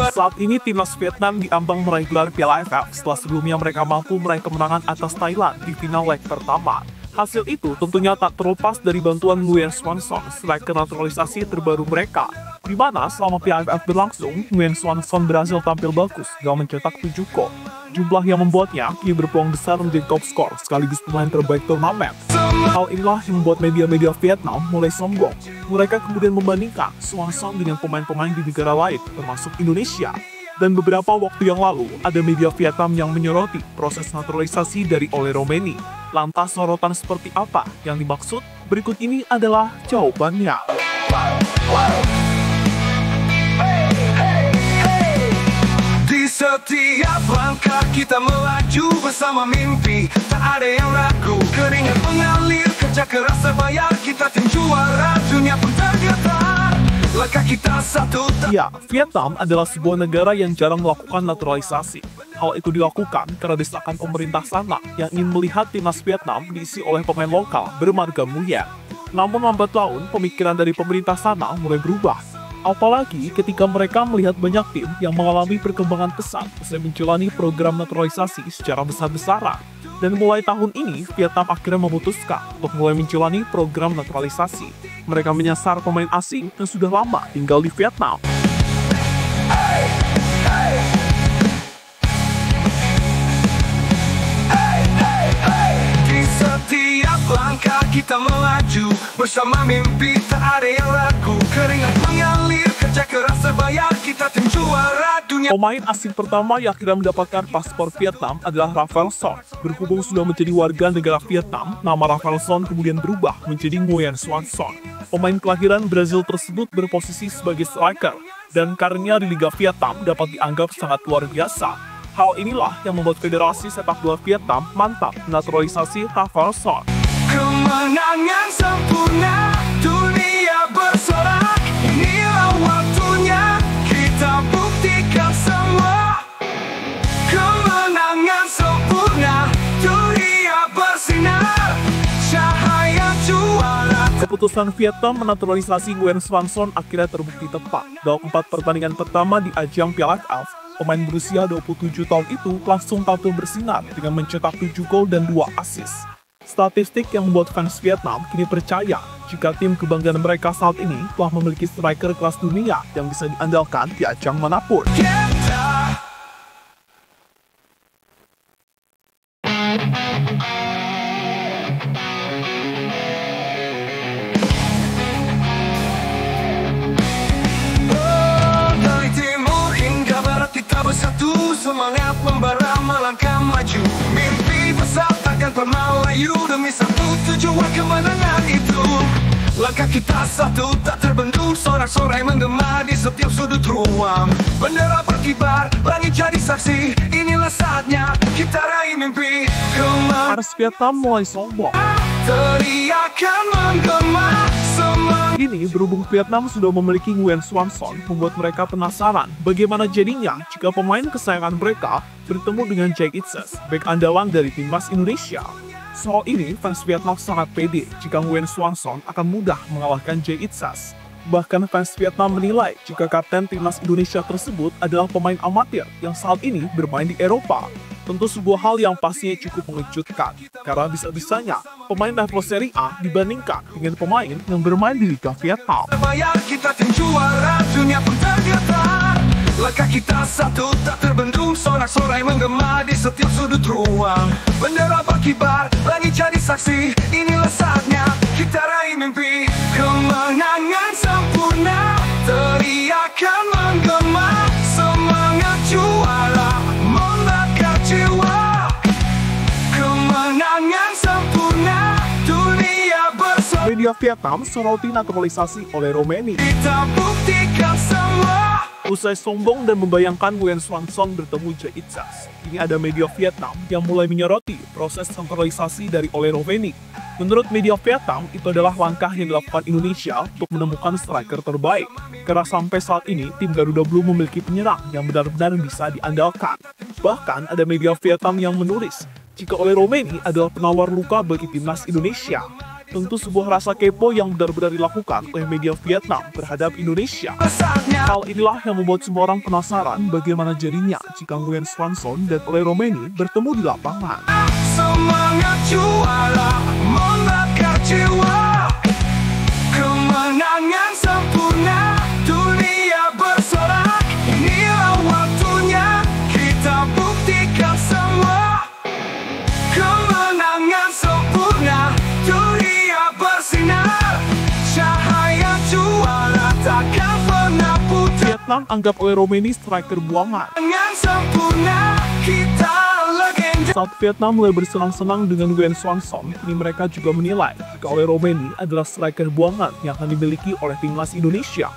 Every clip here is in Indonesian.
Saat ini timnas Vietnam diambang meraih gelar Piala AFF setelah sebelumnya mereka mampu meraih kemenangan atas Thailand di final leg pertama. Hasil itu tentunya tak terlepas dari bantuan Nguyen Xuan Son, striker naturalisasi terbaru mereka, di mana selama Piala AFF berlangsung, Nguyen Xuan Son berhasil tampil bagus dengan mencetak 7 gol. Jumlah yang membuatnya kini berpeluang besar menjadi top skor sekaligus pemain terbaik turnamen. Hal inilah yang membuat media-media Vietnam mulai sombong. Mereka kemudian membandingkan Xuan Son dengan pemain-pemain di negara lain, termasuk Indonesia. Dan beberapa waktu yang lalu, ada media Vietnam yang menyoroti proses naturalisasi dari Ole Roemeny. Lantas sorotan seperti apa yang dimaksud? Berikut ini adalah jawabannya. Di setiap langkah kita melaju bersama mimpi, tak ada yang ragu. Keringat mengalir, kerja keras terbayar, kita tim juara, dunia pun tergetar. Langkah kita satu. Ya, Vietnam adalah sebuah negara yang jarang melakukan naturalisasi. Hal itu dilakukan karena desakan pemerintah sana yang ingin melihat timnas Vietnam diisi oleh pemain lokal bermarga Nguyen. Namun lambat laun, pemikiran dari pemerintah sana mulai berubah. Apalagi ketika mereka melihat banyak tim yang mengalami perkembangan pesat usai menjalani program naturalisasi secara besar-besaran. Dan mulai tahun ini, Vietnam akhirnya memutuskan untuk mulai menjalani program naturalisasi. Mereka menyasar pemain asing yang sudah lama tinggal di Vietnam. Di setiap langkah kita melaju bersama mimpi, tak ada yang ragu. Keringat mengalir, kerja keras terbayar, kita tim juara dunia. Pemain asing pertama yang akhirnya mendapatkan paspor Vietnam adalah Rafael Son. Berhubung sudah menjadi warga negara Vietnam, nama Rafael Son kemudian berubah menjadi Nguyen Xuan Son. Pemain kelahiran Brazil tersebut berposisi sebagai striker, dan karirnya di Liga Vietnam dapat dianggap sangat luar biasa. Hal inilah yang membuat Federasi Sepak Bola Vietnam mantap naturalisasi Rafael Son. Kemenangan sempurna, dunia bersorak, inilah waktunya, kita buktikan semua. Kemenangan sempurna, dunia bersinar, cahaya juara. Keputusan Vietnam menaturalisasi Nguyen Xuan Son akhirnya terbukti tepat. Dalam 4 pertandingan pertama di ajang Piala AFF, pemain berusia 27 tahun itu langsung tampil bersinar dengan mencetak 7 gol dan 2 assist. Statistik yang membuat fans Vietnam kini percaya jika tim kebanggaan mereka saat ini telah memiliki striker kelas dunia yang bisa diandalkan di ajang manapun. Dari timur hingga barat kita bersatu, semangat membara melangkah maju. Mimpi besar takkan pernah layu, demi satu tujuan kemenangan itu. Langkah kita satu tak terbendung, sorak-sorai menggema di setiap sudut ruang. Bendera berkibar, langit jadi saksi, inilah saatnya kita raih mimpi. Ars Vietnam mulai sombong. Teriakan menggema semangat. Kini berhubung Vietnam sudah memiliki Nguyen Xuan Son, membuat mereka penasaran bagaimana jadinya jika pemain kesayangan mereka bertemu dengan Jae Itses, bek andalan dari timnas Indonesia. Soal ini, fans Vietnam sangat pede jika Nguyen Xuan Son akan mudah mengalahkan Jae Itses. Bahkan fans Vietnam menilai jika kapten timnas Indonesia tersebut adalah pemain amatir yang saat ini bermain di Eropa. Tentu sebuah hal yang pastinya cukup mengejutkan, karena bisa-bisanya pemain level Serie A dibandingkan dengan pemain yang bermain di Liga Vietnam. Kita tim juara, dunia pun tergetar. Langkah kita satu tak terbendung, sorak-sorai menggema di setiap sudut ruang. Bendera berkibar, langit jadi saksi, inilah saatnya kita raih mimpi. Kemenangan sempurna, teriakan menggema, semangat juara membakar jiwa. Kemenangan sempurna, dunia bersama. Media Vietnam soroti naturalisasi Ole Roemeny. Kita buktikan semua. Usai sombong dan membayangkan Nguyen Xuan Son bertemu Jae Itses, kini ada media Vietnam yang mulai menyoroti proses naturalisasi dari Ole Roemeny. Menurut media Vietnam, itu adalah langkah yang dilakukan Indonesia untuk menemukan striker terbaik. Karena sampai saat ini, tim Garuda Blue memiliki penyerang yang benar-benar bisa diandalkan. Bahkan ada media Vietnam yang menulis jika Ole Roemeny adalah penawar luka bagi timnas Indonesia. Tentu sebuah rasa kepo yang benar-benar dilakukan oleh media Vietnam terhadap Indonesia. Hal inilah yang membuat semua orang penasaran bagaimana jadinya jika Nguyen Xuan Son dan Ole Roemeny bertemu di lapangan. Semangat juara membakar jiwa, kemenangan sempurna, dunia bersorak. Inilah waktunya kita buktikan semua. Kemenangan sempurna, dunia bersinar, cahaya juara takkan pernah pudar. Vietnam anggap Ole Roemeny striker buangan. Dengan sempurna kita legenda. Saat Vietnam mulai bersenang-senang dengan Nguyen Xuan Son, kini mereka juga menilai jika Ole Roemeny adalah striker buangan yang akan dimiliki oleh timnas Indonesia.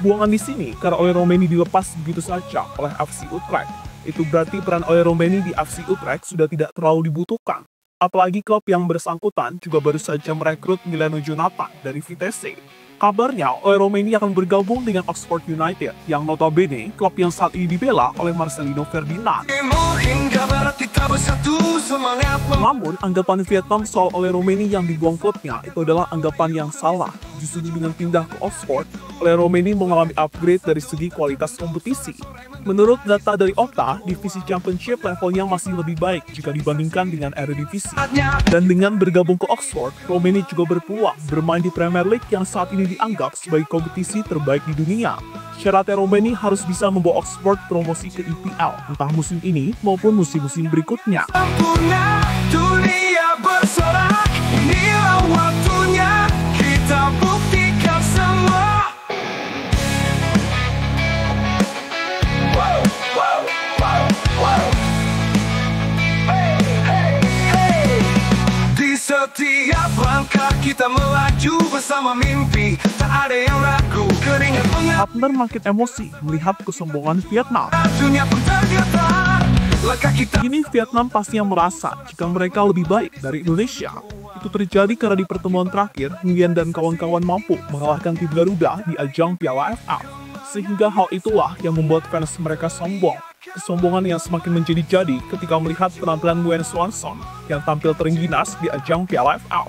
Buangan di sini karena Ole Roemeny dilepas begitu saja oleh FC Utrecht. Itu berarti peran Ole Roemeny di FC Utrecht sudah tidak terlalu dibutuhkan. Apalagi klub yang bersangkutan juga baru saja merekrut Milano Jonathan dari Vitesse. Kabarnya, Ole Roemeny akan bergabung dengan Oxford United, yang notabene klub yang saat ini dibela oleh Marcelino Ferdinand. Namun, anggapan Vietnam soal Ole Roemeny yang dibuang klubnya itu adalah anggapan yang salah. Justru dengan pindah ke Oxford, Ole Roemeny mengalami upgrade dari segi kualitas kompetisi. Menurut data dari Opta, divisi Championship levelnya masih lebih baik jika dibandingkan dengan Eredivisie. Dan dengan bergabung ke Oxford, Roemeny juga berpeluang bermain di Premier League yang saat ini dianggap sebagai kompetisi terbaik di dunia. Syaratnya Roemeny harus bisa membawa Oxford promosi ke EPL, entah musim ini maupun musim-musim berikutnya. Sempurna, dunia bersorak, inilah waktunya kita buktikan semua. Wow, wow, wow, wow. Hey, hey, hey. Di setiap langkah kita melaju bersama mimpi, tak ada yang ragu, keringat mengalir. Hafner makin emosi melihat kesombongan Vietnam. Dunia pun tergetar, langkah kita. Kini Vietnam pastinya merasa jika mereka lebih baik dari Indonesia. Itu terjadi karena di pertemuan terakhir, Nguyen dan kawan-kawan mampu mengalahkan tim Garuda di ajang Piala FA. Sehingga hal itulah yang membuat fans mereka sombong. Kesombongan yang semakin menjadi-jadi ketika melihat penampilan Nguyen Xuan Son yang tampil terengginas di ajang Piala FA.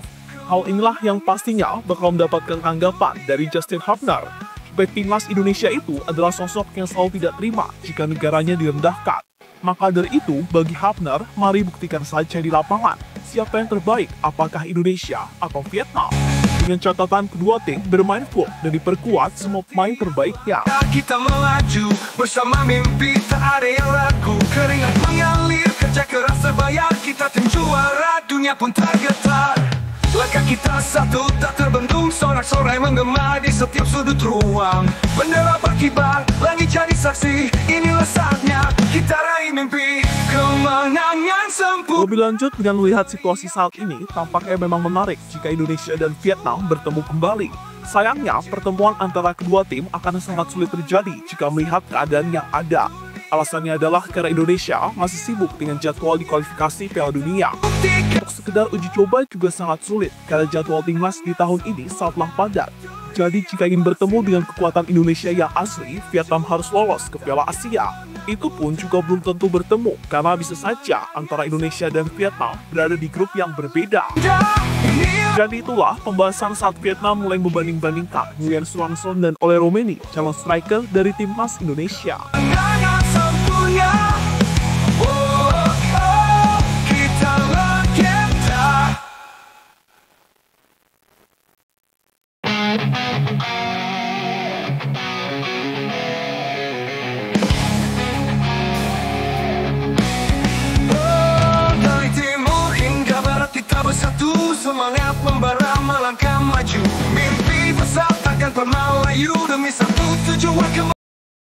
Hal inilah yang pastinya bakal mendapatkan tanggapan dari Justin Hafner. Baik timnas Indonesia itu adalah sosok yang selalu tidak terima jika negaranya direndahkan. Maka dari itu, bagi Hafner, mari buktikan saja di lapangan siapa yang terbaik, apakah Indonesia atau Vietnam. Dengan catatan kedua tim bermain full dan diperkuat semua pemain terbaiknya. Kita melaju bersama mimpi, tak ada yang ragu, keringat mengalir, kerja keras terbayar, kita tim juara, dunia pun tergetar. Langkah kita satu tak terbendung, sorak-sorai menggema di setiap sudut ruang. Bendera berkibar, langit jadi saksi, inilah saatnya kita raih mimpi, kemenangan sempurna. Lebih lanjut dengan melihat situasi saat ini, tampaknya memang menarik jika Indonesia dan Vietnam bertemu kembali. Sayangnya, pertemuan antara kedua tim akan sangat sulit terjadi jika melihat keadaan yang ada. Alasannya adalah karena Indonesia masih sibuk dengan jadwal di kualifikasi Piala Dunia. Untuk sekedar uji coba juga sangat sulit karena jadwal timnas di tahun ini sangatlah padat. Jadi jika ingin bertemu dengan kekuatan Indonesia yang asli, Vietnam harus lolos ke Piala Asia. Itu pun juga belum tentu bertemu karena bisa saja antara Indonesia dan Vietnam berada di grup yang berbeda. Jadi itulah pembahasan saat Vietnam mulai membanding-bandingkan Nguyen Xuan Son dan Ole Roemeny, calon striker dari timnas Indonesia. Dari timur hingga barat kita bersatu, semangat membara melangkah maju, mimpi besar takkan pernah layu demi satu tujuan.